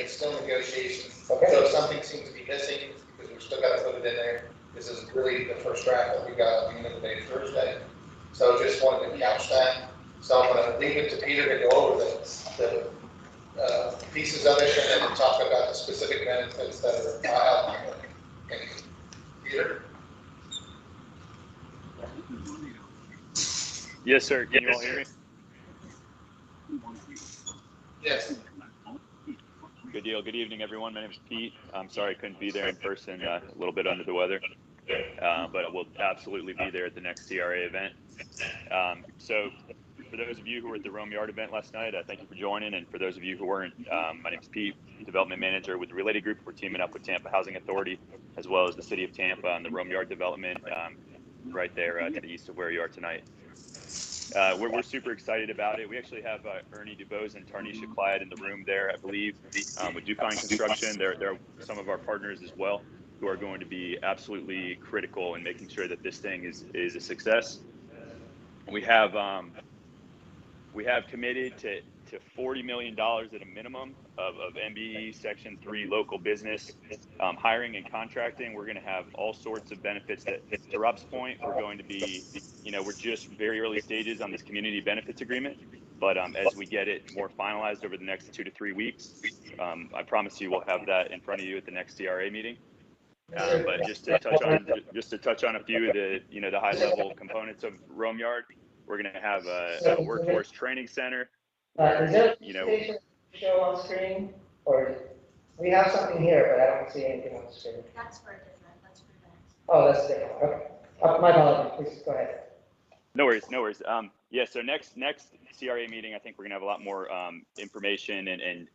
it's still negotiation. Okay. So if something seems to be missing, because we're still got to put it in there, this is really the first draft that we got at the end of the day Thursday. So just wanted to couch that. So I'm going to leave it to Peter to go over the pieces of it and then talk about the specific benefits that are outlined. Thank you. Peter? Yes, sir. Can you all hear me? Yes. Good deal. Good evening, everyone. My name is Pete. I'm sorry I couldn't be there in person, a little bit under the weather, but I will absolutely be there at the next CRA event. So for those of you who were at the Rome Yard event last night, thank you for joining. And for those of you who weren't, my name is Pete, Development Manager with the Related Group. We're teaming up with Tampa Housing Authority, as well as the City of Tampa on the Rome Yard development right there to the east of where you are tonight. We're super excited about it. We actually have Ernie DuBose and Tarnisha Clyde in the room there, I believe, with Dukine Construction. They're some of our partners as well, who are going to be absolutely critical in making sure that this thing is a success. We have committed to $40 million at a minimum of MBE Section 3 local business hiring and contracting. We're going to have all sorts of benefits that, to Rob's point, we're going to be, we're just very early stages on this community benefits agreement. But as we get it more finalized over the next 2 to 3 weeks, I promise you we'll have that in front of you at the next CRA meeting. But just to touch on a few of the, the high level components of Rome Yard, we're going to have a workforce training center. Is there a show on screen, or we have something here, but I don't see anything on the screen? That's for different. That's for next. Oh, that's different. Okay. My apologies. Please go ahead. No worries. Yeah. So next CRA meeting, I think we're gonna have a lot more information, and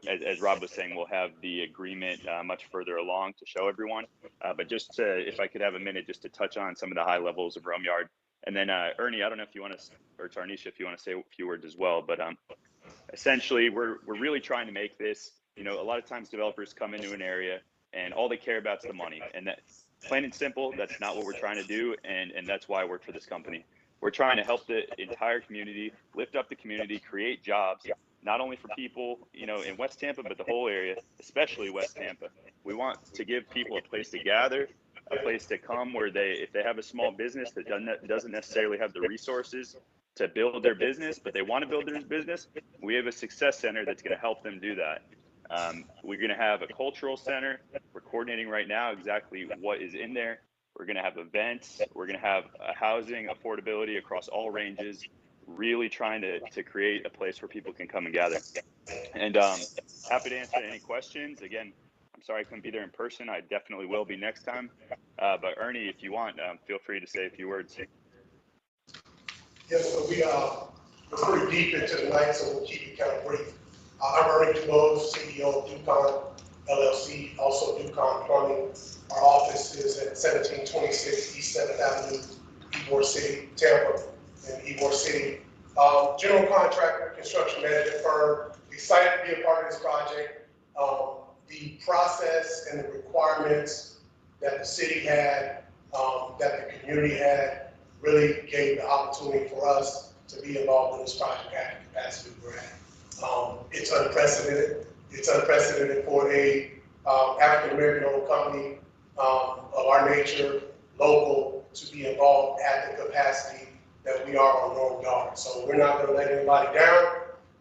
as Rob was saying, we'll have the agreement much further along to show everyone. But just if I could have a minute just to touch on some of the high levels of Rome Yard. And then Ernie, I don't know if you want to, or Tarnisha, if you want to say a few words as well, but essentially we're really trying to make this, a lot of times developers come into an area and all they care about is the money, and that plain and simple, that's not what we're trying to do. And that's why I work for this company. We're trying to help the entire community, lift up the community, create jobs, not only for people, in West Tampa, but the whole area, especially West Tampa. We want to give people a place to gather, a place to come where if they have a small business that doesn't necessarily have the resources to build their business, but they want to build their business, we have a success center that's going to help them do that. We're going to have a cultural center. We're coordinating right now exactly what is in there. We're going to have events. We're going to have housing affordability across all ranges, really trying to create a place where people can come and gather. And happy to answer any questions. Again, I'm sorry I couldn't be there in person. I definitely will be next time. But Ernie, if you want, feel free to say a few words. Yes, so we're pretty deep into the night, so we'll keep it kind of brief. I'm Ernie DuBose, CEO of Dukine LLC, also Dukine Plumbing. Our office is at 1726 East 7th Avenue, Ybor City, Tampa, and Ybor City. General contractor, construction management firm, excited to be a part of this project. The process and the requirements that the city had, that the community had, really gave the opportunity for us to be involved in this project at the capacity we're at. It's unprecedented. It's unprecedented for a African-American owned company of our nature, local, to be involved at the capacity that we are on Rome Yard. So we're not going to let anybody down.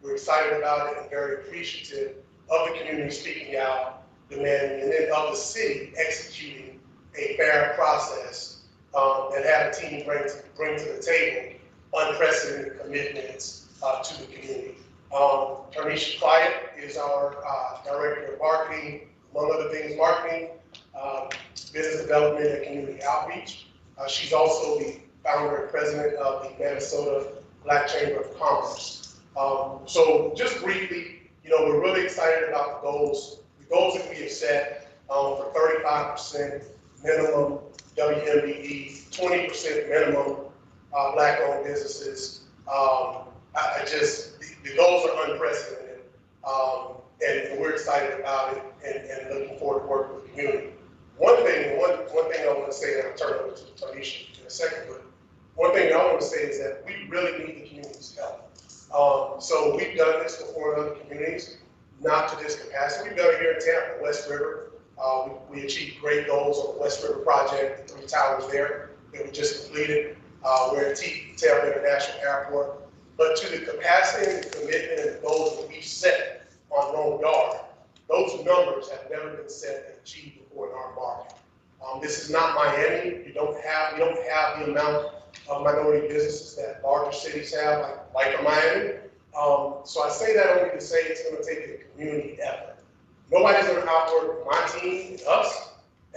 We're excited about it and very appreciative of the community speaking out, demanding, and then of the city executing a fair process and have a team bring to the table unprecedented commitments to the community. Tarnisha Clyde is our Director of Marketing, among other things, marketing, business development, and community outreach. She's also the founder and president of the Minnesota Black Chamber of Commerce. So just briefly, we're really excited about the goals that we have set for 35% minimum WMBE, 20% minimum Black-owned businesses. The goals are unprecedented, and we're excited about it and looking forward to working with the community. One thing I want to say, and I'll turn it over to Tarnisha in a second, but one thing I want to say is that we really need the community's help. So we've done this before in other communities. not to this capacity. We've done it here in Tampa, West River. We achieved great goals on the West River project, the 3 towers there that we just completed. We're at Tampa International Airport. But to the capacity and the commitment and the goals that we've set on Road Yard, those numbers have never been set and achieved before in our market. This is not Miami. We don't have the amount of minority businesses that larger cities have, like Miami. So I say that only to say it's going to take a community effort. Nobody's going to outwork my team and us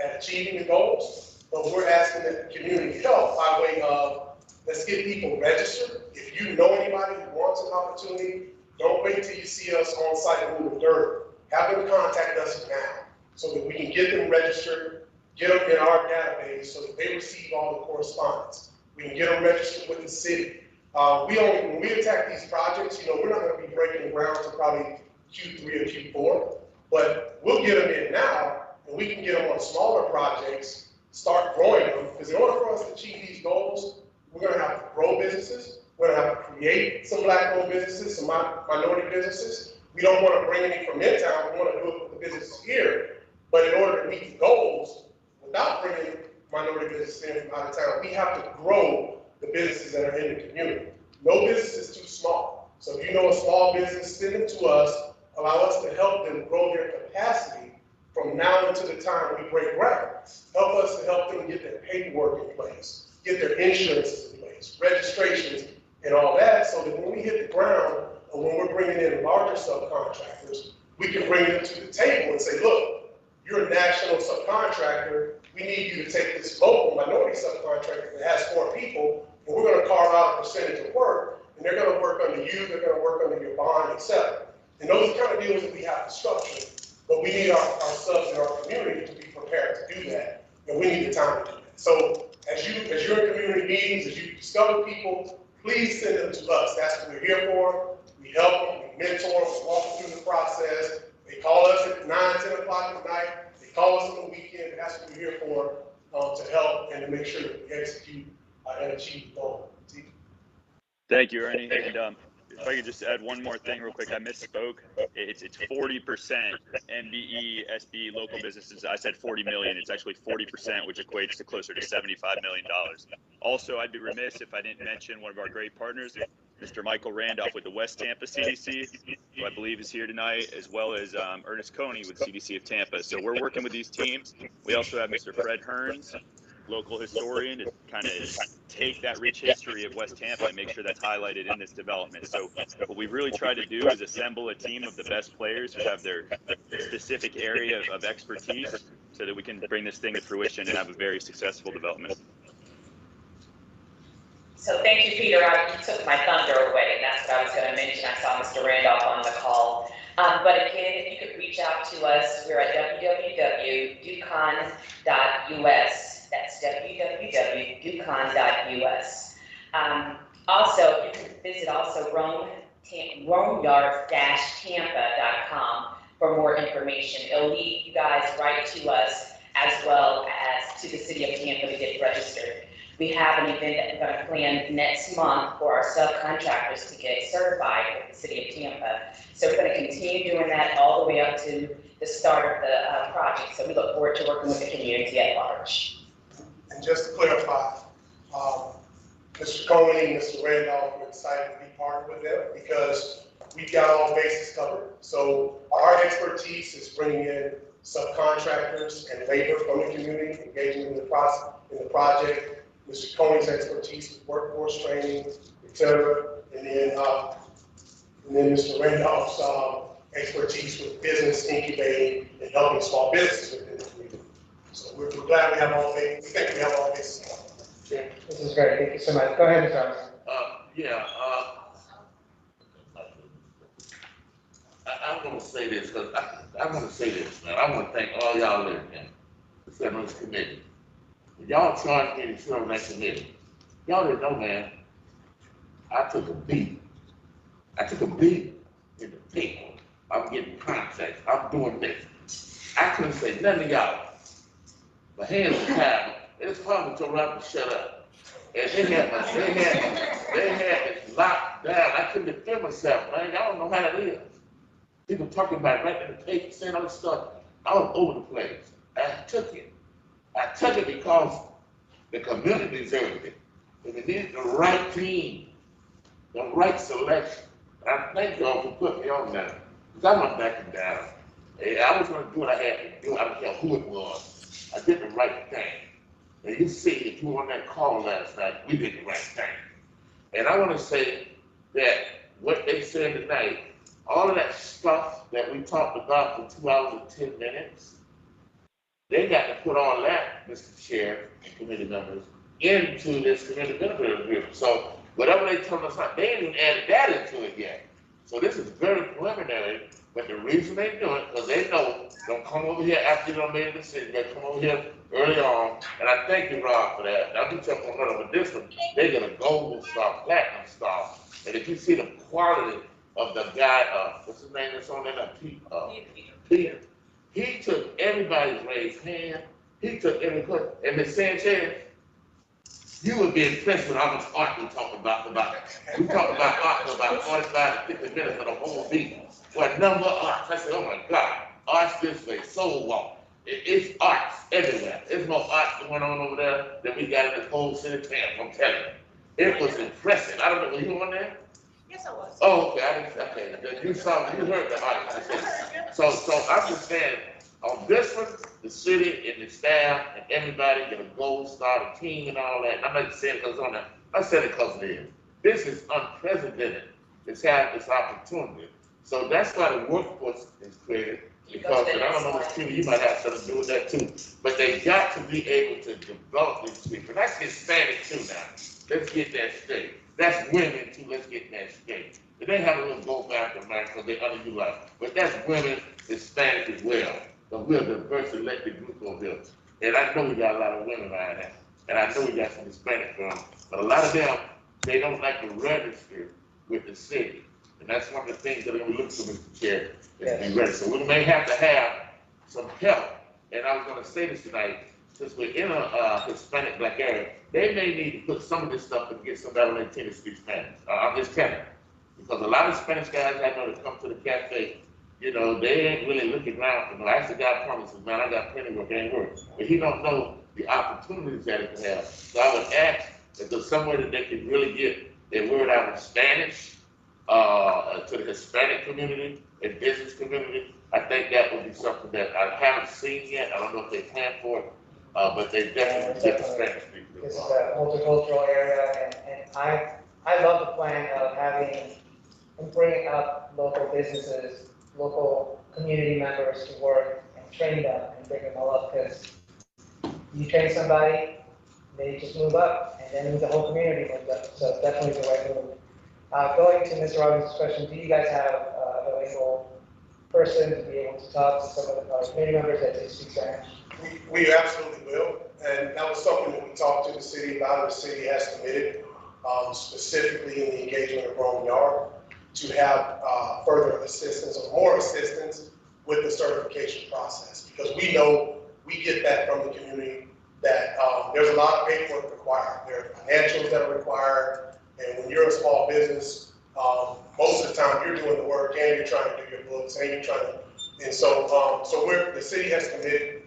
at achieving the goals, but we're asking that the community help by way of, let's get people registered. If you know anybody who wants an opportunity, don't wait till you see us on site moving dirt. Have them contact us now so that we can get them registered, get them in our database so that they receive all the correspondence. We can get them registered with the city. When we attack these projects, we're not going to be breaking ground until probably Q3 or Q4, but we'll get them in now, and we can get them on smaller projects, start growing them, because in order for us to achieve these goals, we're going to have to grow businesses. We're going to have to create some Black-owned businesses, some minority businesses. We don't want to bring any from in-town. We want to do it with the businesses here. But in order to meet the goals, without bringing minority businesses in from out of town, we have to grow the businesses that are in the community. No business is too small. So if you know a small business, send them to us, allow us to help them grow their capacity from now until the time we break ground. Help us to help them get their paperwork in place, get their insurances in place, registrations, and all that, so that when we hit the ground, or when we're bringing in larger subcontractors, we can bring them to the table and say, look, you're a national subcontractor. We need you to take this local minority subcontractor that has 4 people, and we're going to carve out a percentage of work, and they're going to work under you, they're going to work under your bond, etc. And those are the kind of deals that we have to structure, but we need our subs in our community to be prepared to do that, and we need the time to do that. So as you're in community meetings, as you discover people, please send them to us. That's what we're here for. We help them, we mentor them, we walk them through the process. They call us at 9, 10 o'clock at night. They call us on the weekend. That's what we're here for, to help and to make sure that we execute and achieve the goal. Thank you, Ernie. And if I could just add one more thing real quick, I misspoke. It's 40% MBE, SB local businesses. I said 40 million. It's actually 40%, which equates to closer to $75 million. Also, I'd be remiss if I didn't mention one of our great partners, Mr. Michael Randolph with the West Tampa CDC, who I believe is here tonight, as well as Ernest Coney with CDC of Tampa. So we're working with these teams. We also have Mr. Fred Hearns, local historian, to kind of take that rich history of West Tampa and make sure that's highlighted in this development. So what we've really tried to do is assemble a team of the best players who have their specific area of expertise so that we can bring this thing to fruition and have a very successful development. So thank you, Peter. You took my thunder away. That's what I was going to mention. I saw Mr. Randolph on the call. But again, if you could reach out to us, we're at www.ducon.us. That's www.ducon.us. Also, you can visit also romeyard-tampa.com for more information. It'll lead you guys right to us as well as to the city of Tampa to get registered. We have an event that we're going to plan next month for our subcontractors to get certified with the city of Tampa. So we're going to continue doing that all the way up to the start of the project. So we look forward to working with the community at large. And just to clarify, Mr. Coney and Mr. Randolph, we're excited to be partnered with them because we've got all bases covered. So our expertise is bringing in subcontractors and labor from the community, engaging in the process, in the project. Mr. Coney's expertise with workforce training, et cetera. And then Mr. Randolph's expertise with business incubating and helping small businesses within the community. So we're glad we have all bases. We think we have all bases covered. Yeah, this is great. Thank you so much. Go ahead, Mr. Thomas. I'm going to say this because I'm going to say this, man. I want to thank all y'all there, man, for sitting on this committee. Y'all charged me to sit on that committee. Y'all didn't know, man. I took a beat. In the paper. I'm getting contacts. I'm doing this. I couldn't say nothing to y'all. My hands were tied. It's hard to tell them to shut up. And they had it locked down. I couldn't defend myself, man. Y'all don't know how it is. People talking about right in the paper, saying all this stuff all over the place. I took it. I took it because the community deserved it. And we needed the right team, the right selection. I thank y'all for putting me on that. Because I'm not backing down. And I was going to do what I had to do. I don't care who it was. I did the right thing. And you see, if you were on that call last night, we did the right thing. And I want to say that what they said tonight, all of that stuff that we talked about for 2 hours and 10 minutes, they got to put all that, Mr. Chair and committee members, into this committee benefit agreement. So whatever they tell us, they ain't even added that into it yet. So this is very preliminary, but the reason they do it, because they know, don't come over here after you done made a decision, they come over here early on, and I thank you, Rob, for that. Now, we took on another, but this one, they get a golden star, platinum star. And if you see the quality of the guy, what's his name that's on there, Peter. He took everybody's raised hand, he took every question, and the Sanchez, you would be impressed with how much art we talk about. We talk about art for about 45 to 50 minutes of the whole meeting. For a number of arts, I said, oh my God, arts this way, soul walk. It's arts everywhere. There's more arts going on over there than we got in this whole city of Tampa, I'm telling you. It was impressive. I don't know, were you on there? Yes, I was. Oh, okay, okay, you heard the art. So I'm just saying, on this one, the city and the staff and everybody get a gold star, the team and all that. And I'm not saying it because on that, I said it because it is. This is unprecedented. It's had this opportunity. So that's why the workforce is created. Because, and I don't know, Steve, you might have something to do with that too. But they got to be able to develop these people. That's Hispanic too now. Let's get that straight. That's women too. Let's get that straight. They have a little go back to America because they underutilized. But that's women, Hispanic as well. But we're a diverse elected group over here. And I know we got a lot of women around there. And I know we got some Hispanic girls. But a lot of them, they don't like to register with the city. And that's one of the things that we look for, Mr. Chair, is to be ready. So we may have to have some help. And I was going to say this tonight, since we're in a Hispanic black area, they may need to put some of this stuff and get somebody on their team to speak Spanish. I'm just telling you. Because a lot of Spanish guys I know that come to the cafe, you know, they ain't really looking around. You know, I actually got promises, man, I got plenty of work, ain't work. But he don't know the opportunities that it can have. So I would ask if there's some way that they can really get their word out in Spanish to the Hispanic community and business community. I think that would be something that I haven't seen yet. I don't know if they plan for it, but they definitely get the Spanish people. This is a multicultural area, and I love the plan of having and bringing up local businesses, local community members to work and train them and bring them all up, because you train somebody, they just move up, and then the whole community moves up. So definitely the right move. Going to Mr. Robbins' question, do you guys have a available person to be able to talk to some of the community members that do speak Spanish? We absolutely will, and that was something that we talked to the city about, and the city has committed, specifically in the engagement of Rome Yard, to have further assistance or more assistance with the certification process, because we know we get that from the community that there's a lot of paperwork required. There are financials that are required, and when you're a small business, most of the time you're doing the work and you're trying to do your books and you're trying to, and so the city has committed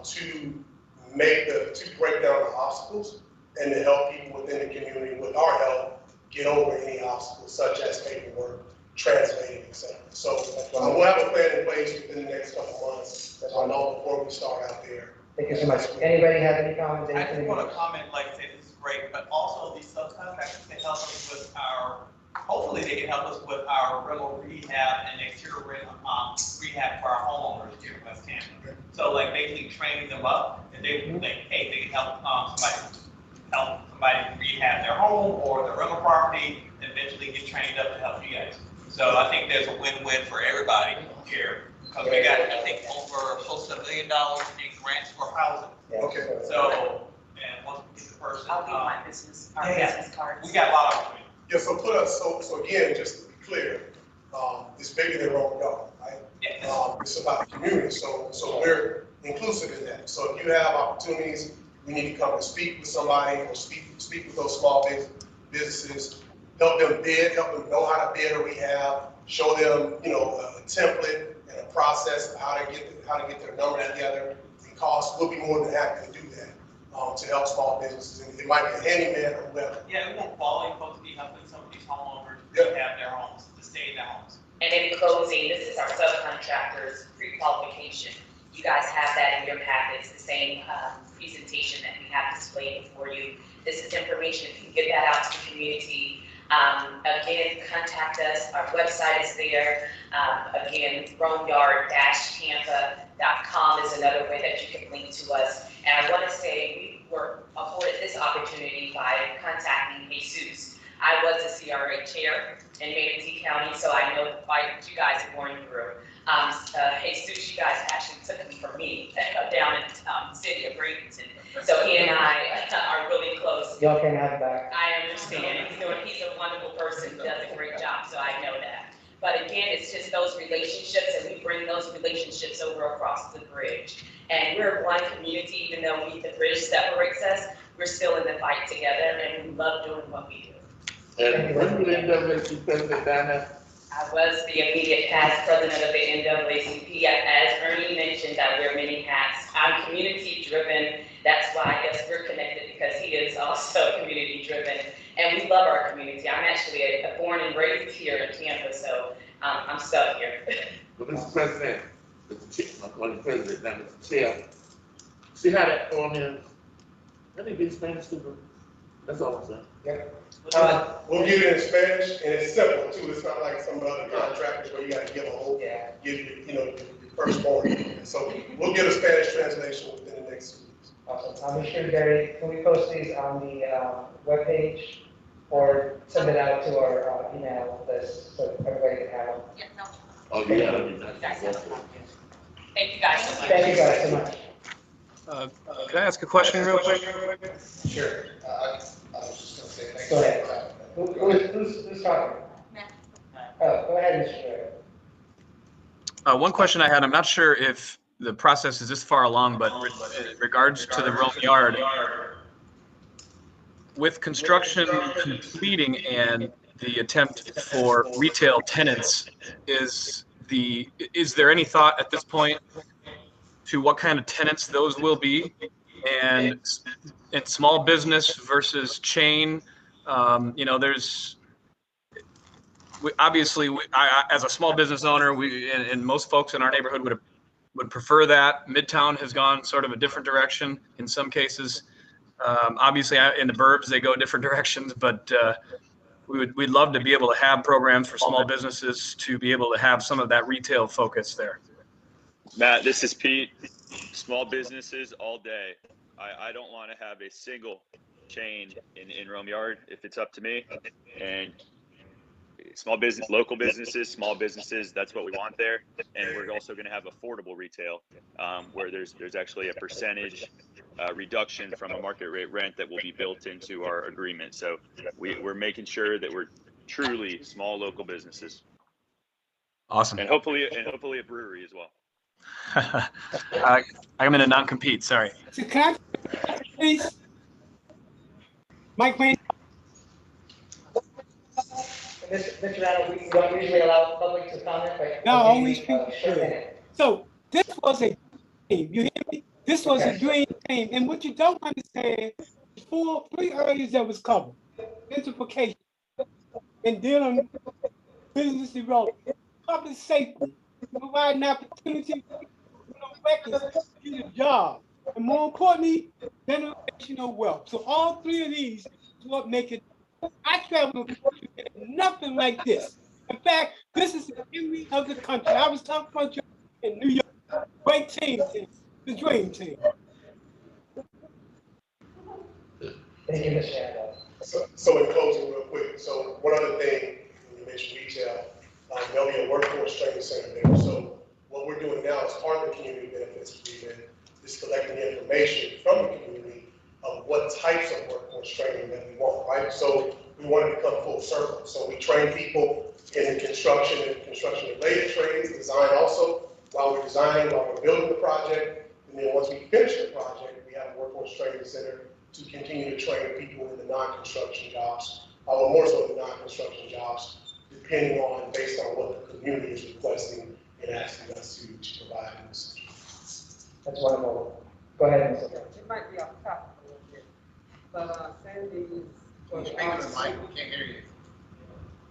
to break down the obstacles and to help people within the community with our help get over any obstacles such as paperwork, translating, etc. So we'll have a plan in place within the next couple of months. I know before we start out there. Thank you so much. Anybody have any comments? I just want to comment, like, say this is great, but also these subcontractors can help us with hopefully they can help us with our rental rehab and exterior rehab for our homeowners here in West Tampa. So like basically training them up, and they can help somebody rehab their home or their rental property, and eventually get trained up to help you guys. So I think there's a win-win for everybody here, because we got, I think, over close to $1 million in grants for housing. Okay. So, and once we get the person, I'll get my business, our yeah, business cards. we got a lot of opportunity. Yeah, so again, just to be clear, it's bigger than Rome Yard, right? Yeah. It's about the community, so we're inclusive in that. So if you have opportunities, we need to come and speak with somebody or speak with those small businesses, help them bid, help them know how to bid a rehab, show them, a template and a process of how to get their numbers together and costs. We'll be more than happy to do that to help small businesses. And it might be a handyman or whoever. Yeah, we want quality folks to be helping some of these homeowners Yeah. to have their homes, to stay in their homes. And in closing, this is our subcontractors pre-qualification. You guys have that in your packets, the same presentation that we have displayed before you. This is information, if you can get that out to the community. Again, contact us, our website is there. Again, romeyard-tampa.com is another way that you can link to us. And I want to say we were afforded this opportunity by contacting Jesus. I was the CRA chair in Manatee County, so I know the fight that you guys are going through. Jesus, you guys actually took him from me down in the city of Bradenton. So he and I are really close. Y'all can have it back. I understand. He's a wonderful person, does a great job, so I know that. But again, it's just those relationships, and we bring those relationships over across the bridge. And we're one community, even though the bridge separates us, we're still in the fight together, and we love doing what we do. And when you NAACP president down there? I was the immediate past president of the NAACP. As Ernie mentioned, I wear many hats. I'm community driven. That's why I guess we're connected, because he is also community driven. And we love our community. I'm actually born and raised here in Tampa, so I'm stuck here. But Mr. President, I'm calling president now, Mr. Chair. See how that form is? Let me be Spanish to them. That's all I'm saying. We'll give it in Spanish, and it's simple too. It's not like some other contractors where you got to give a whole, give your firstborn. So we'll get a Spanish translation within the next 2 weeks. Awesome. I'll be sure, Gary, can we post these on the webpage or send it out to our email list so everybody can have them? Yeah, no. Oh, yeah. Thank you guys so much. Thank you guys so much. Could I ask a question real quick? Sure. I was just gonna say thanks. Go ahead. Who's talking? Matt. Oh, go ahead, Mr. Chair. One question I had, I'm not sure if the process is this far along, but in regards to the Rome Yard, with construction completing and the attempt for retail tenants, is there any thought at this point to what kind of tenants those will be? And in small business versus chain, obviously, as a small business owner, and most folks in our neighborhood would prefer that. Midtown has gone sort of a different direction in some cases. Obviously, in the burbs, they go different directions, but we'd love to be able to have programs for small businesses to be able to have some of that retail focus there. Matt, this is Pete. Small businesses all day. I don't want to have a single chain in Rome Yard if it's up to me. And small business, local businesses, small businesses, that's what we want there. And we're also going to have affordable retail, where there's actually a percentage reduction from a market rate rent that will be built into our agreement. So we're making sure that we're truly small local businesses. Awesome. And hopefully a brewery as well. I'm in a non-compete, sorry. So can I, please? Mike Wayne. Mr. Adams, we don't usually allow public to comment, but. No, I'll give always you a people short should. minute. So this was a dream. You hear me? This was a dream team. And what you don't understand is three areas that was covered. Gentrification and dealing with business development, public safety, providing opportunity, records, get a job, and more importantly, generational wealth. So all three of these is what make it. I traveled nothing like this. In fact, this is the envy of the country. I was talking about you in New York. Great team, the dream team. Thank you, Mr. Adams. So in closing real quick, so one other thing, when you mentioned retail, there'll be a workforce training center there. So what we're doing now as part of the community benefits agreement is collecting information from the community of what types of workforce training that we want, right? So we want to become full circle. So we train people in the construction and construction-related trades, design also, while we're designing, while we're building the project. And then once we finish the project, we have a workforce training center to continue to train people in the non-construction jobs, or more so the non-construction jobs, depending on, based on what the community is requesting and asking us to provide in this. That's wonderful. Go ahead, Mr. Chairman. It might be off topic a little bit, but Sandy's. Can you speak to the mic? We can't hear you.